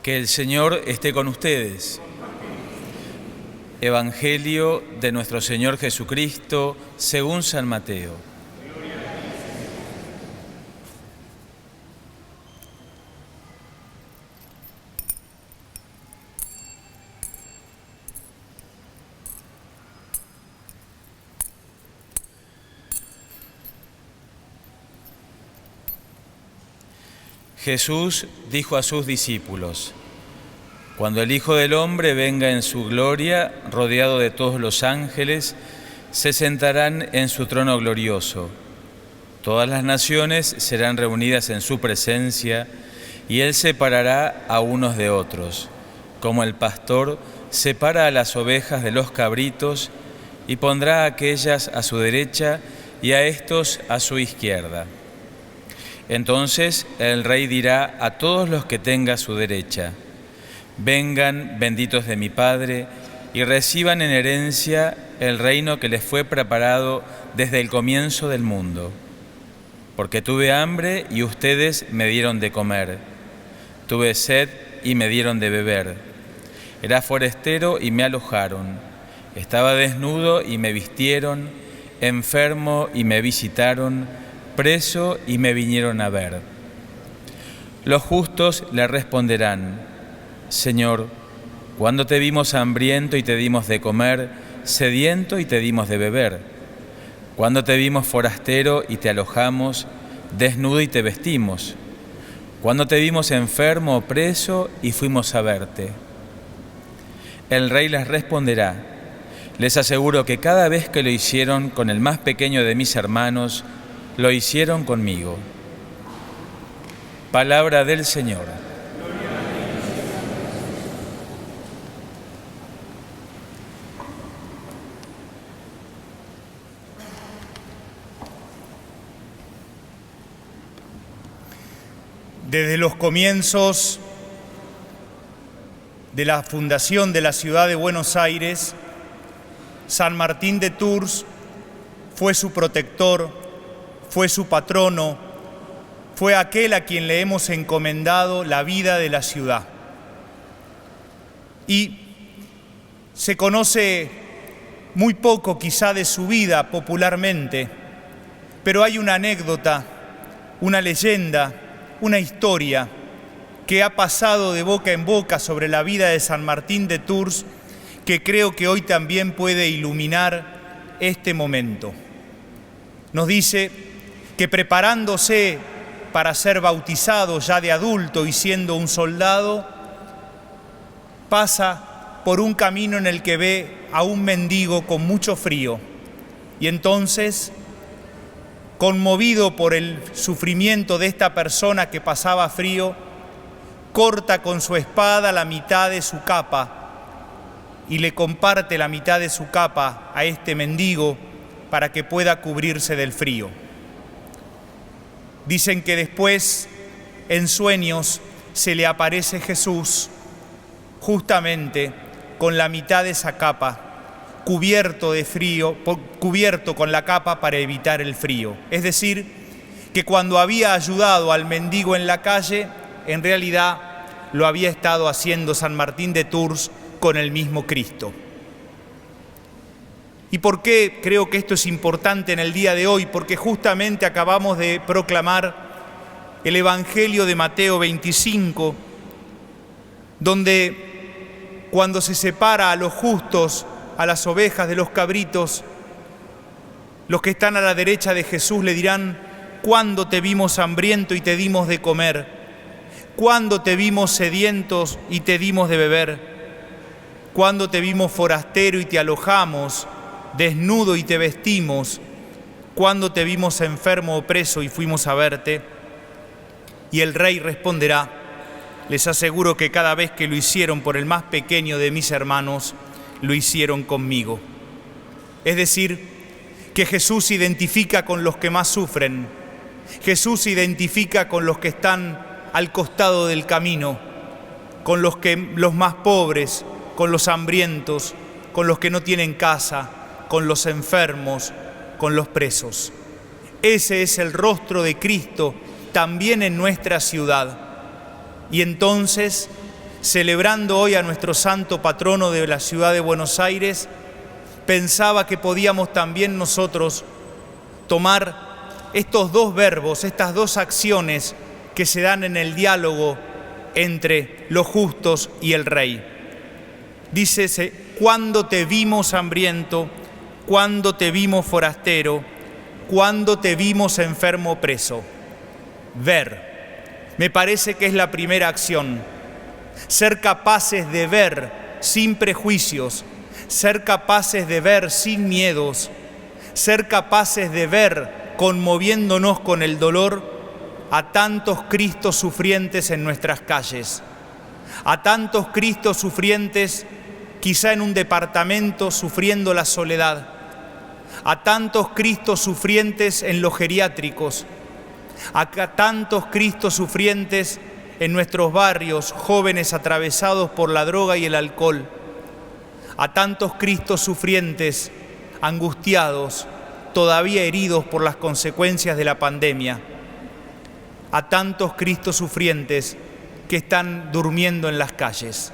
Que el Señor esté con ustedes. Evangelio de nuestro Señor Jesucristo según San Mateo. Jesús dijo a sus discípulos: Cuando el Hijo del Hombre venga en su gloria, rodeado de todos los ángeles, se sentarán en su trono glorioso. Todas las naciones serán reunidas en su presencia, y Él separará a unos de otros, como el pastor separa a las ovejas de los cabritos, y pondrá a aquellas a su derecha y a estos a su izquierda. Entonces el Rey dirá a todos los que tenga a su derecha: Vengan, benditos de mi Padre, y reciban en herencia el reino que les fue preparado desde el comienzo del mundo. Porque tuve hambre y ustedes me dieron de comer. Tuve sed y me dieron de beber. Era forastero y me alojaron. Estaba desnudo y me vistieron. Enfermo y me visitaron. Preso y me vinieron a ver. Los justos le responderán: Señor, ¿cuándo te vimos hambriento y te dimos de comer, sediento y te dimos de beber? ¿Cuándo te vimos forastero y te alojamos, desnudo y te vestimos? ¿Cuándo te vimos enfermo o preso y fuimos a verte? El Rey les responderá: Les aseguro que cada vez que lo hicieron con el más pequeño de mis hermanos, lo hicieron conmigo. Palabra del Señor. Desde los comienzos de la fundación de la ciudad de Buenos Aires, San Martín de Tours fue su protector, fue su patrono, fue aquel a quien le hemos encomendado la vida de la ciudad. Y se conoce muy poco quizá de su vida popularmente, pero hay una anécdota, una leyenda, una historia que ha pasado de boca en boca sobre la vida de San Martín de Tours, que creo que hoy también puede iluminar este momento. Nos dice que preparándose para ser bautizado ya de adulto y siendo un soldado, pasa por un camino en el que ve a un mendigo con mucho frío, y entonces, conmovido por el sufrimiento de esta persona que pasaba frío, corta con su espada la mitad de su capa y le comparte la mitad de su capa a este mendigo para que pueda cubrirse del frío. Dicen que después, en sueños, se le aparece Jesús justamente con la mitad de esa capa, cubierto de frío, cubierto con la capa para evitar el frío. Es decir, que cuando había ayudado al mendigo en la calle, en realidad lo había estado haciendo San Martín de Tours con el mismo Cristo. ¿Y por qué creo que esto es importante en el día de hoy? Porque justamente acabamos de proclamar el Evangelio de Mateo 25, donde cuando se separa a los justos, a las ovejas de los cabritos, los que están a la derecha de Jesús le dirán: ¿Cuándo te vimos hambriento y te dimos de comer? ¿Cuándo te vimos sedientos y te dimos de beber? ¿Cuándo te vimos forastero y te alojamos, desnudo y te vestimos? ¿Cuándo te vimos enfermo o preso y fuimos a verte? Y el Rey responderá: Les aseguro que cada vez que lo hicieron por el más pequeño de mis hermanos, lo hicieron conmigo. Es decir, que Jesús se identifica con los que más sufren. Jesús se identifica con los que están al costado del camino, con los más pobres, con los hambrientos, con los que no tienen casa, con los enfermos, con los presos. Ese es el rostro de Cristo también en nuestra ciudad. Y entonces celebrando hoy a nuestro santo patrono de la ciudad de Buenos Aires, pensaba que podíamos también nosotros tomar estos dos verbos, estas dos acciones que se dan en el diálogo entre los justos y el rey. Dícese, cuando te vimos hambriento, cuando te vimos forastero, cuando te vimos enfermo preso. Ver. Me parece que es la primera acción. Ser capaces de ver sin prejuicios, ser capaces de ver sin miedos, ser capaces de ver conmoviéndonos con el dolor a tantos Cristos sufrientes en nuestras calles, a tantos Cristos sufrientes quizá en un departamento sufriendo la soledad, a tantos Cristos sufrientes en los geriátricos, a tantos Cristos sufrientes en nuestros barrios, jóvenes atravesados por la droga y el alcohol, a tantos Cristos sufrientes, angustiados, todavía heridos por las consecuencias de la pandemia, a tantos Cristos sufrientes que están durmiendo en las calles.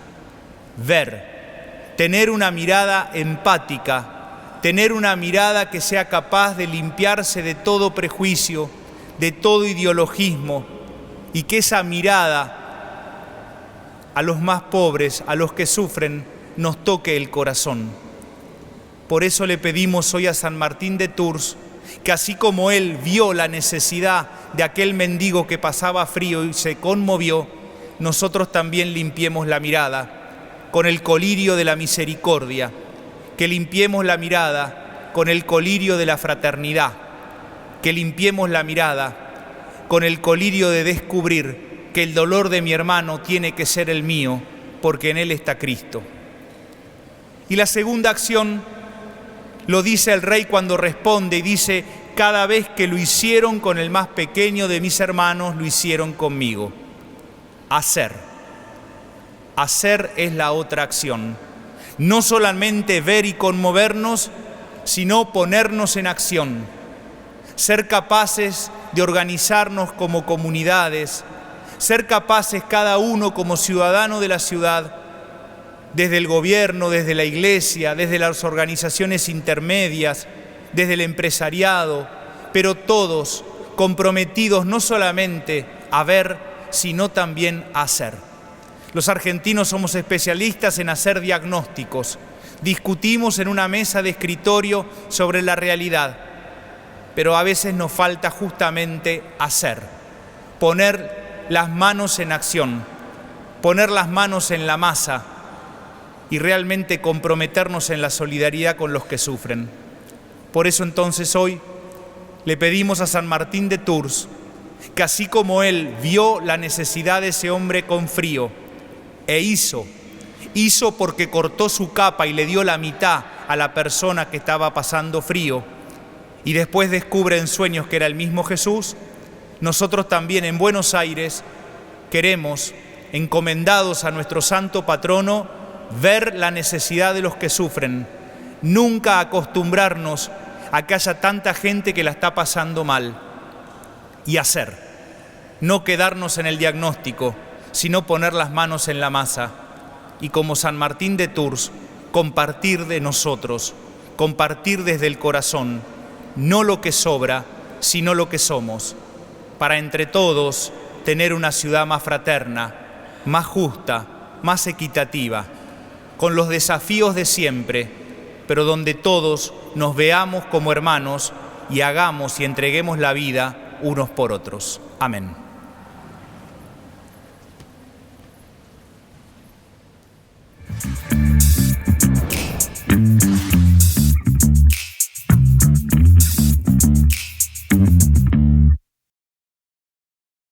Ver, tener una mirada empática, tener una mirada que sea capaz de limpiarse de todo prejuicio, de todo ideologismo, y que esa mirada a los más pobres, a los que sufren, nos toque el corazón. Por eso le pedimos hoy a San Martín de Tours que así como él vio la necesidad de aquel mendigo que pasaba frío y se conmovió, nosotros también limpiemos la mirada con el colirio de la misericordia, que limpiemos la mirada con el colirio de la fraternidad, que limpiemos la mirada con el colirio de descubrir que el dolor de mi hermano tiene que ser el mío, porque en él está Cristo. Y la segunda acción lo dice el rey cuando responde y dice, cada vez que lo hicieron con el más pequeño de mis hermanos, lo hicieron conmigo. Hacer. Hacer es la otra acción. No solamente ver y conmovernos, sino ponernos en acción. Ser capaces de organizarnos como comunidades, ser capaces cada uno como ciudadano de la ciudad, desde el gobierno, desde la iglesia, desde las organizaciones intermedias, desde el empresariado, pero todos comprometidos no solamente a ver, sino también a hacer. Los argentinos somos especialistas en hacer diagnósticos. Discutimos en una mesa de escritorio sobre la realidad, pero a veces nos falta justamente hacer, poner las manos en acción, poner las manos en la masa, y realmente comprometernos en la solidaridad con los que sufren. Por eso entonces hoy le pedimos a San Martín de Tours que así como él vio la necesidad de ese hombre con frío e hizo porque cortó su capa y le dio la mitad a la persona que estaba pasando frío y después descubre en sueños que era el mismo Jesús, nosotros también en Buenos Aires queremos, encomendados a nuestro santo patrono, ver la necesidad de los que sufren, nunca acostumbrarnos a que haya tanta gente que la está pasando mal y hacer, no quedarnos en el diagnóstico, sino poner las manos en la masa y como San Martín de Tours, compartir de nosotros, compartir desde el corazón, no lo que sobra, sino lo que somos, para entre todos tener una ciudad más fraterna, más justa, más equitativa, con los desafíos de siempre, pero donde todos nos veamos como hermanos y hagamos y entreguemos la vida unos por otros. Amén.